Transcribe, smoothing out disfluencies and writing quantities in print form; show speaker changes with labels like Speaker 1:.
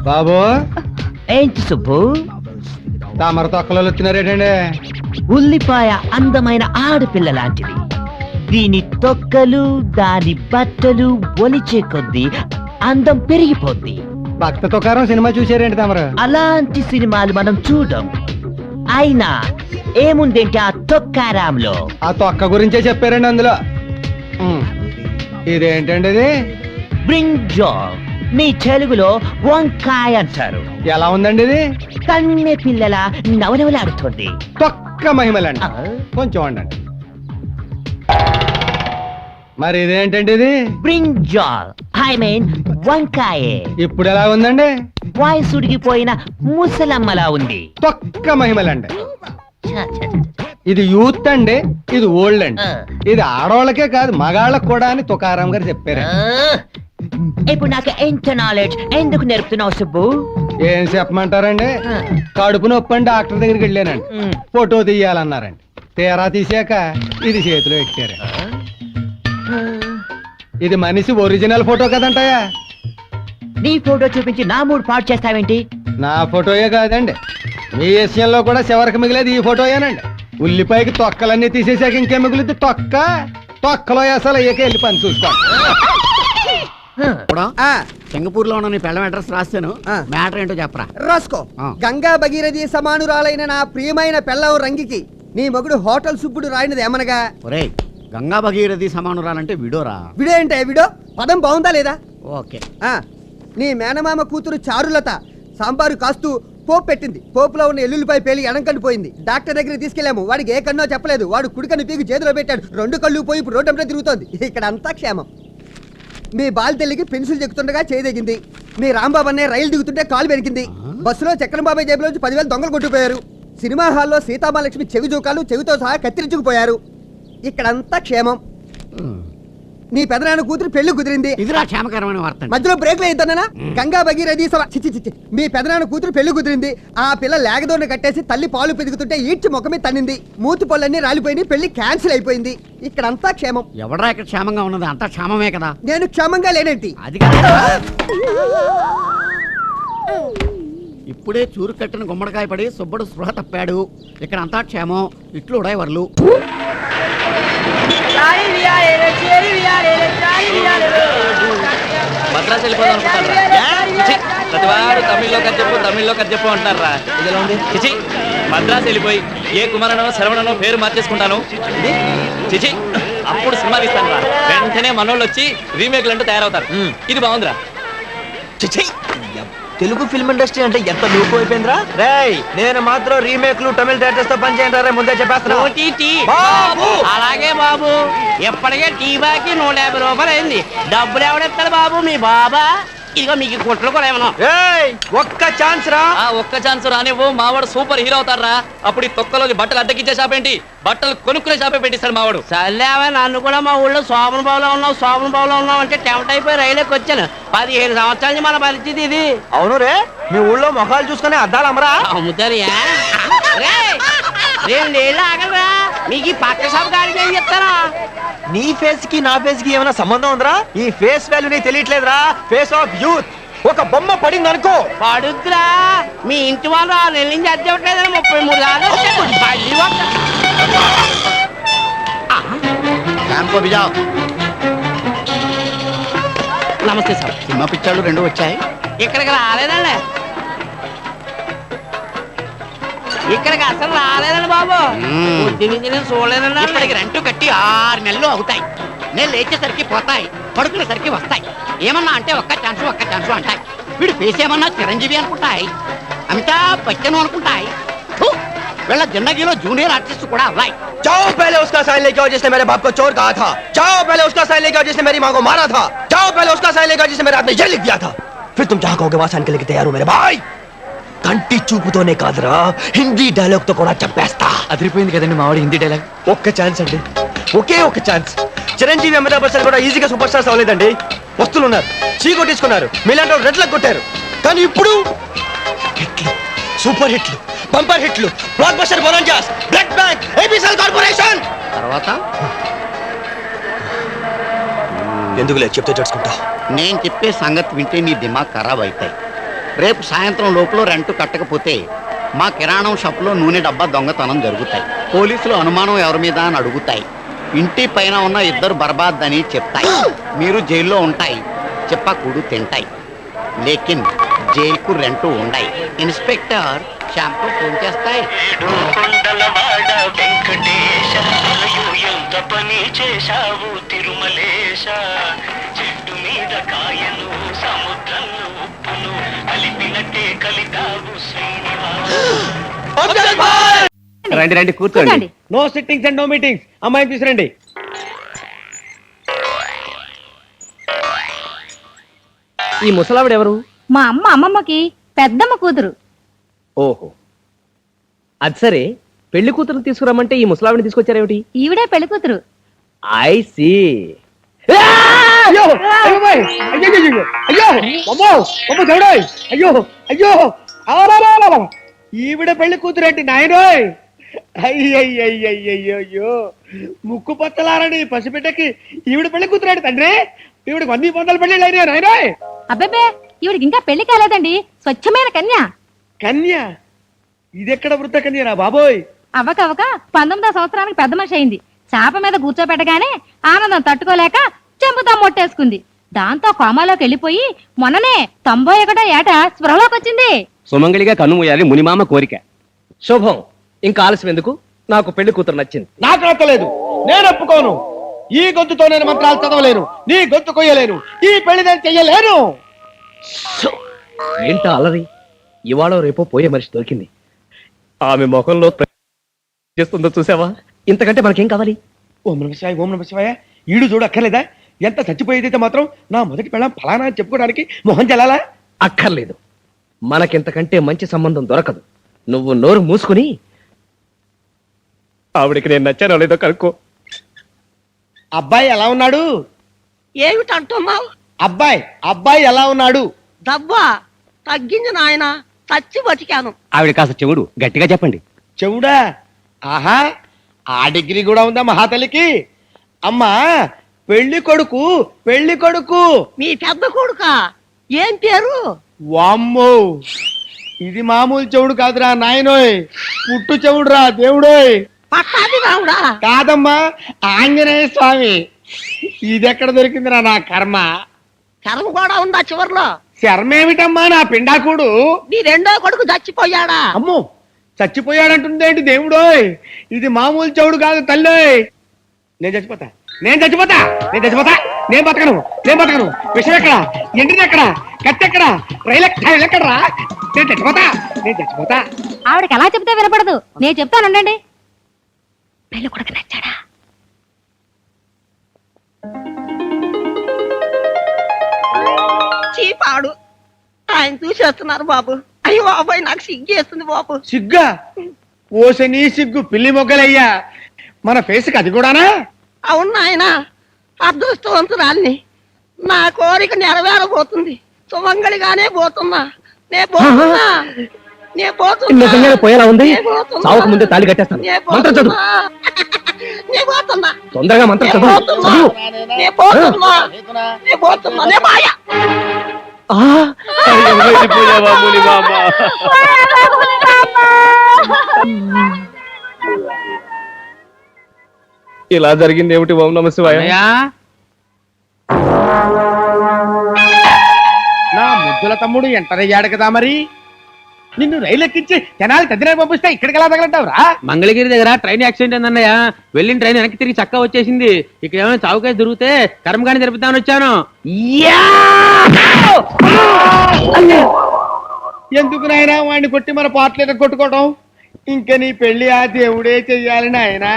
Speaker 1: బాబు
Speaker 2: ఏంటి సుబ్బు?
Speaker 1: తామర తొక్కలో వచ్చినారేటండి?
Speaker 2: ఉల్లిపాయ అందమైన ఆడపిల్ల లాంటిది. దీని తొక్కలు దాని బట్టలు ఒలిచే కొద్దీ అందం పెరిగిపోద్ది.
Speaker 1: భక్త తుకారం సినిమా చూసారేంటి తమరు?
Speaker 2: అలాంటి సినిమాలు మనం చూడం. అయినా ఏముందేంటి ఆ తొక్కారాంలో?
Speaker 1: ఆ తొక్క గురించే చెప్పారండి అందులో. ఇదేంటండి ఇది?
Speaker 2: బ్రింజాల్, మీ తెలుగులో వంకాయ అంటారు.
Speaker 1: ఎలా ఉందండి ఇది?
Speaker 2: కన్నె పిల్లల నవనవలాడుతుంది.
Speaker 1: తొక్క మహిమలండి. కొంచెం వండండి. మరి ఇదేంటండి ఇది?
Speaker 2: బ్రింజాల్, ఐ మీన్ వంకాయే.
Speaker 1: ఇప్పుడు ఎలా ఉందండి?
Speaker 2: వాయిస్ ఉడిగిపోయిన ముసలమ్మలా ఉంది.
Speaker 1: తొక్క మహిమలండి.
Speaker 2: ఛ, ఛ, ఛ, ఛ.
Speaker 1: ఇది యూత్ అండి, ఇది ఓల్డ్ అండి. ఇది ఆడవాళ్ళకే కాదు మగాళ్ళకు కూడా అని తుకారాం గారు చెప్పారు.
Speaker 2: ఇప్పుడు నాకు ఎంత నాలెడ్జ్ ఎందుకు నేర్పుతున్నావు సుబ్బు?
Speaker 1: ఏం చెప్పమంటారండి? కడుపు నొప్పి అని డాక్టర్ దగ్గరికి వెళ్ళానండి. ఫోటో తీయాలన్నారండి. తీరా తీసాక ఇది చేతిలో ఎక్కారు. ఇది మనిషి ఒరిజినల్ ఫోటో కదంటాయా?
Speaker 2: నీ ఫోటో చూపించి నా మూడు పాటు చేస్తావేంటి?
Speaker 1: నా ఫోటోయే కాదండి, మీ విషయంలో కూడా చివరికి మిగిలేదు ఈ ఫోటోయేనండి. ఉల్లిపాయకి తొక్కలన్నీ తీసేసాక ఇంకేం మిగులుద్ది? తొక్క. తొక్కలో అసలు ఏకే వెళ్ళి పని చూస్తాను.
Speaker 3: సింగపూర్ లో ఉన్న నీ పెళ్ళం అడ్రస్ రాస్తాను. మ్యాటర్ ఏంటో చెప్పరా.
Speaker 4: రాసుకో. గంగా భగీరథి సమానురాలైన నా ప్రియమైన పెళ్ళం రంగికి నీ మగుడు హోటల్ సుబ్బుడు రాయినది ఏమనగా?
Speaker 3: ఒరేయ్, గంగా భగీరథి సమానురాలంటే విడోరా.
Speaker 4: విడో ఏంటే విడో? పదం బాగుందా లేదా?
Speaker 3: ఓకే.
Speaker 4: నీ మేనమామ కూతురు చారులత సాంబారు కాస్తూ పోపు పెట్టింది. పోపులో ఉన్న ఎల్లుల్లిపాయ పేలి ఎడంకంటి పోయింది. డాక్టర్ దగ్గరికి తీసుకెళ్లాము. వాడికి ఏ కన్నో చెప్పలేదు. వాడు కుడికన్ను పీకి చేతిలో పెట్టాడు. 2 కళ్ళు పోయి ఇప్పుడు రోడ్డంతా తిరుగుతోంది. ఇక్కడ అంతా క్షేమం. మీ బాలితల్లికి పెన్సిల్ చెక్కుతుండగా చేయదగింది. మీ రాంబాబు అనే రైలు దిగుతుంటే కాలు పెరిగింది. బస్సులో చక్రం బాబాయ్ జేబులోంచి 10,000 దొంగలు కొట్టుకుపోయారు. సినిమా హాల్లో సీతామహాలక్ష్మి చెవి జోకాలు చెవితో సహా కత్తిరించుకుపోయారు. ఇక్కడంతా క్షేమం. నీ పెదనాన్న కూతురు పెళ్లి కుదిరింది.
Speaker 3: ఇదిరా క్షేమకరమైన వార్త.
Speaker 4: మధ్యలో బ్రేక్ వేద్దానా? గంగా భగీరథి మీ పెదనాన్న కూతురు పెళ్లి కుదిరింది. ఆ పిల్ల లేగదోడిని కట్టేసి తల్లి పాలు పెరుగుతుంటే ఈడ్చి ముఖం మీద తన్నింది. మూతి పళ్ళన్నీ రాలిపోయింది. పెళ్లి క్యాన్సిల్ అయిపోయింది. ఇక్కడంతా క్షేమం.
Speaker 3: ఎవడరా ఇక్కడ క్షేమంగా ఉన్నది? అంతా క్షేమమే కదా.
Speaker 4: నేను క్షేమంగా లేనేంటి?
Speaker 3: అది ఇప్పుడే చూరు కట్టిన గుమ్మడికాయ పడి సుబ్బడు స్పృహ తప్పాడు. ఇక్కడ అంతా క్షేమం. ఇట్లు ఉడయవర్లు.
Speaker 5: మద్రాసు వెళ్ళిపోదాం అనుకుంటారా? ప్రతివాడు తమిళ్లో కథ చెప్పు అంటారా? ఇదిలో ఉంది. చిచి, మద్రాసు వెళ్ళిపోయి ఏ కుమారనో శరవణనో పేరు మార్చేసుకుంటాను. చిచి, అప్పుడు సినిమా తీస్తాను రా. వెంటనే మనోళ్ళు వచ్చి రీమేక్లు అంటూ తయారవుతారు. ఇది బాగుందిరా. చిచి, తెలుగు ఫిల్మ్ ఇండస్ట్రీ అంటే ఎంత లూపు అయిపోయిందిరా. రేయ్, నేను మాత్రం రీమేక్లు తమిళ థియేటర్స్ తో పనిచేయండి ముందే చెప్పేస్తున్నా.
Speaker 6: అలాగే బాబు, ఎప్పటికే టీ బాకి 150 రూపాయలు అయింది. డబ్బులు ఎవడెత్తాడు బాబు? మీ బాబా? ఇదిగో మీకు కుట్రలు కూడా ఏమన్నా.
Speaker 5: ఒక్క ఛాన్స్ రా. ఒక్క ఛాన్స్ రానివ్వు. మావాడు సూపర్ హీరో అవుతారా. అప్పుడు ఈ తొక్కలో బట్టలు అద్దెకిచ్చే షాప్ ఏంటి, బట్టలు కొనుక్కునే షాపే పెట్టిస్తాడు మావాడు.
Speaker 6: చల్లావా, నన్ను కూడా మా ఊళ్ళో శోభన బావులో ఉన్నావు అంటే టెంప్ట్ అయిపోయి రైలుకి వచ్చాను. 15 సంవత్సరాల నుంచి మన పరిస్థితి ఇది.
Speaker 5: అవును రే, మీ ఊళ్ళో మొఖాలు చూసుకునే అద్దాలు అమ్మరా?
Speaker 6: అమ్ముతారియా? 2 ఏళ్ళు ఆగరా, మీకు ఈ పక్క షాప్ గాడికి ఏం చెప్తారా?
Speaker 5: నీ ఫేస్ కి నా ఫేస్ కి ఏమైనా సంబంధం ఉందిరా? ఈ ఫేస్ వాల్యూ నీ తెలియట్లేదురా. Face of youth. ఒక బొమ్మ పడింది అనుకో,
Speaker 6: పడుద్దురా. మీ ఇంటి వాళ్ళు 6 నెలల నుంచి అద్దెవట్లేదని 33
Speaker 3: నమస్తే సార్. సినిమా పిక్చర్లు 2 వచ్చాయి.
Speaker 6: ఇక్కడికి రాలేదండి. ఇక్కడికి అసలు రాలేదండి బాబు. బుద్ధి నుంచి నేను చూడలేదండి.
Speaker 3: ఇక్కడికి రెంట్ కట్టి 6 నెలలు అవుతాయి. నేను లేచేసరికి పోతాయి, పడుకునేసరికి వస్తాయి. ఏమన్నా అంటే ఒక్క ఛాన్స్ అంటాయి. వీడు ఫేస్ ఏమన్నా చిరంజీవి అనుకుంటాయి, అమితాబ్ బచ్చన్ అనుకుంటాయి. వీళ్ళ జిందగీలో జూనియర్ ఆర్టిస్ట్ కూడా అవ్వాయి.
Speaker 5: जाओ पहले उसका साइन लेके आओ जिसने मेरे बाप को चोर कहा था. जाओ पहले उसका साइन लेके आओ जिसने मेरी माँ को मारा था. जाओ पहले उसका साइन लेके आओ जिसने मेरे हाथ में ये लिख दिया था. फिर तुम जहाँ कहोगे वहाँ साइन के लेके तैयार हो मेरे भाई. కంటి చూపుతోనే కాదురా, హిందీ డైలాగ్ తో కూడా చెప్పేస్తా. అదిరిపోయింది కదండి మావాడి హిందీ డైలాగ్. ఒక్క ఛాన్స్ అండి, ఒకే ఒక్క ఛాన్స్. చిరంజీవి అమితాబ్ బచ్చన్ కూడా ఈజీగా సూపర్ స్టార్స్ అవ్వలేదండి. వస్తువులు ఉన్నారు, చీ కొట్టించుకున్నారు, మీలాంటి వాళ్ళు రెడ్లకు కొట్టారు. కానీ ఇప్పుడు హిట్లు, సూపర్ హిట్లు, బంపర్ హిట్లు, blockbuster bonanzas, blood bank, ABCL corporation.
Speaker 3: తర్వాత
Speaker 5: ఎందుకు లేదు చెప్తే తెలుసుకుంటా.
Speaker 3: నేను చెప్పే సంగతి వింటే నీ దిమాగ్ ఖరాబ్ అవుతాయి. రేపు సాయంత్రం లోపల రెంట్ కట్టకపోతే మా కిరాణం షాపులో నూనె డబ్బా దొంగతనం జరుగుతాయి. పోలీసులు అనుమానం ఎవరి మీద అని అడుగుతాయి. ఇంటి పైన ఉన్న ఇద్దరు బర్బాద్ అని చెప్తాయి. మీరు జైల్లో ఉంటాయి, చెప్పకూడు తింటాయి. లేకిన్ జైలుకు రెంటు ఉండాయి. ఇన్స్పెక్టర్ షాంపూ ఫోన్ చేస్తాయి.
Speaker 7: కొండలవాడ వెంకటేశ ఎంత పని చేశావు తిరుమలేశ, చెట్టు మీద కాయను సముద్రంలో ఉప్పును కలిపినట్టే కలితావు శ్రీనివాస.
Speaker 5: రండి రండి కూర్చోండి.
Speaker 1: No sittings and no meetings. అమ్మాయిని తీసురండి.
Speaker 5: ఈ ముసలావిడ ఎవరు?
Speaker 8: మా అమ్మమ్మకి పెద్దమ్మ కూతురు.
Speaker 5: ఓహో, అది సరే. పెళ్లి కూతురు తీసుకురమ్మంటే ఈ ముసలావిడిని తీసుకొచ్చారేమిటి?
Speaker 8: ఈవిడే పెళ్లి కూతురు.
Speaker 5: I see.
Speaker 1: అయ్యో అయ్యో అయ్యో అయ్యో అమ్మో అమ్మో దేవుడోయ్! అయ్యో అయ్యో అవరాలా! ఈవిడ పెళ్లి కూతురేంటి నాయనోయ్! అయ్యయ్యయ్యయ్యో ముక్కు పచ్చలారని పసిబిడ్డకి ఈవిడ పెళ్లి కూతురేంటి తండ్రి? ఈవిడికి 100 పెళ్లి అయినా నాయనోయ్!
Speaker 8: అబ్బేబే, ఈవిడికి ఇంకా పెళ్లి కాలేదండి. స్వచ్ఛమైన కన్య.
Speaker 1: కన్య? ఇదెక్కడ వృత్త కన్యరా బాబోయ్!
Speaker 8: అవ్వకవ్వక 19వ సంవత్సరానికి పెద్ద మనిషి అయింది. చాప మీద కూర్చోబెట్టగానే ఆనందం తట్టుకోలేక చెంపుతా మొట్టేసుకుంది. దాంతో కోమాలోకి వెళ్ళిపోయి మొన్ననే 91వ ఏట స్పృహలోకి వచ్చింది.
Speaker 5: సుమంగళిగా కన్నుమూయాలి మునిమామ కోరిక. శుభం. ఇంకా ఆలస్యం ఎందుకు? నాకు పెళ్లి కూతురు నచ్చింది.
Speaker 1: నాకు నచ్చలేదు. నేను ఒప్పుకోను. ఈ గొంతుతో నేను మంత్రాలు చదవలేను, నీ గొంతు కొయ్యలేను, ఈ పెళ్లి నేను చెయ్యలేను.
Speaker 5: ఏంటా అలరి? ఇవాళ రేపో పోయే మనిషి దొరికింది. ఆమె ముఖంలో చేస్తుందో చూసావా? ఇంతకంటే మనకేం కావాలి?
Speaker 1: ఓం నమ శివాయ, ఓం నమ శివాయ. ఈడు చూడు అక్కర్లేదా? ఎంత చచ్చిపోయేదైతే మాత్రం నా మొదటి పెళ్ళం ఫలానా అని చెప్పుకోవడానికి మొహం చెల్లాలా?
Speaker 5: అక్కర్లేదు. మనకింతకంటే మంచి సంబంధం దొరకదు. నువ్వు నోరు మూసుకుని ఆవిడికి నేను నచ్చానో లేదో కనుక్కో.
Speaker 1: అబ్బాయి ఎలా ఉన్నాడు?
Speaker 6: ఏమిటంటున్నావు?
Speaker 1: అబ్బాయి అబ్బాయి ఎలా ఉన్నాడు?
Speaker 6: దవ్వా తగ్గింది నాయన, చచ్చి బతికాను.
Speaker 5: ఆవిడ కాస్త చెవుడు గట్టిగా చెప్పండి.
Speaker 1: చెవుడా? ఆహా, ఆ డిగ్రీ కూడా ఉందా మహాతల్లికి? అమ్మా, పెళ్లి కొడుకు పెళ్లి కొడుకు.
Speaker 6: మీ పెద్ద కొడుక ఏం పేరు?
Speaker 1: వామ్మో, ఇది మామూలు చెవుడు కాదురా నాయనోయ్, పుట్టు చెవుడురా దేవుడోయ్.
Speaker 6: పట్టాది రావుడా?
Speaker 1: కాదమ్మా, ఆంజనేయ స్వామి. ఇదెక్కడ దొరికిందిరా నా కర్మ?
Speaker 6: కర్మ కూడా ఉందా చివర్లో?
Speaker 1: శర్మేమిటమ్మా నా పిండాకుడు?
Speaker 6: నీ రెండో కొడుకు చచ్చిపోయాడా?
Speaker 1: అమ్మో, చచ్చిపోయాడంటుందేంటి దేవుడోయ్? ఇది మామూలు చెవుడు కాదు తల్లోయ్. నేను చచ్చిపోతా, నేను చచ్చిపోతా, నేను చచ్చిపోతా. నేను బతకను, నేను బతకను. విషయం ఎక్కడ? ఎండిది ఎక్కడ? కత్తి ఎక్కడ? రైలు ఎక్కడరా? నేను చచ్చిపోతా, నేను చచ్చిపోతా.
Speaker 8: ఆవిడకి ఎలా చెప్తే వినపడదు. నేను చెప్తానండి. పెళ్లి కొడుకు నచ్చాడా?
Speaker 6: చీపాడు ఆయన చూసేస్తున్నారు బాబు. అయ్యో బాబాయ్, నాకు సిగ్గేస్తుంది బాబు.
Speaker 1: సిగ్గా? ఓసని సిగ్గు పిల్లి మొగ్గలయ్యా. మన ఫేస్కి అది కూడానా?
Speaker 6: అవును నాయన, అదృష్టవంతురాల్ని. నా కోరిక నెరవేరబోతుంది. సుమంగళిగానే పోతున్నా. నే పోతున్నా, నే పోతున్నా.
Speaker 5: నిజంగానే పోయేలా ఉంది.
Speaker 6: నే పోతున్నా.
Speaker 5: సావుకు ముందే తాళి కట్టేస్తాను.
Speaker 6: నే
Speaker 5: మంత్రం చదువు.
Speaker 6: పోతున్నా. నే పోతున్నా.
Speaker 5: తొందరగా మంత్రం
Speaker 6: నే
Speaker 5: చదువు.
Speaker 6: పోతున్నా.
Speaker 5: చదువు.
Speaker 6: నే పోతున్నా. నే పోతున్నా. నే మాయ.
Speaker 5: ఆ, అయ్యో, వెళ్ళిపోయావా మునిమామ? ఇలా జరిగింది ఏమిటి? ఓం నమ శివాయ.
Speaker 1: నా ముద్దుల తమ్ముడు ఎంటర్ అయ్యాడు కదా మరి. నిన్ను రైలు ఎక్కించి జనాలు తదిన పంపిస్తే ఇక్కడికి ఎలా తగలంటావురా?
Speaker 9: మంగళగిరి దగ్గర ట్రైన్ యాక్సిడెంట్ అయిందన్నయ్య. వెళ్ళిన ట్రైన్ వెనక్కి తిరిగి చక్క వచ్చేసింది. ఇక్కడ ఏమైనా చౌకేసి దొరికితే కర్మకాండి జరుపుతామని వచ్చాను.
Speaker 1: ఎందుకు నాయనా వాడిని కొట్టి మన పాటలు కొట్టుకోవడం? ఇంకా నీ పెళ్లి ఆ దేవుడే చెయ్యాలి నాయనా.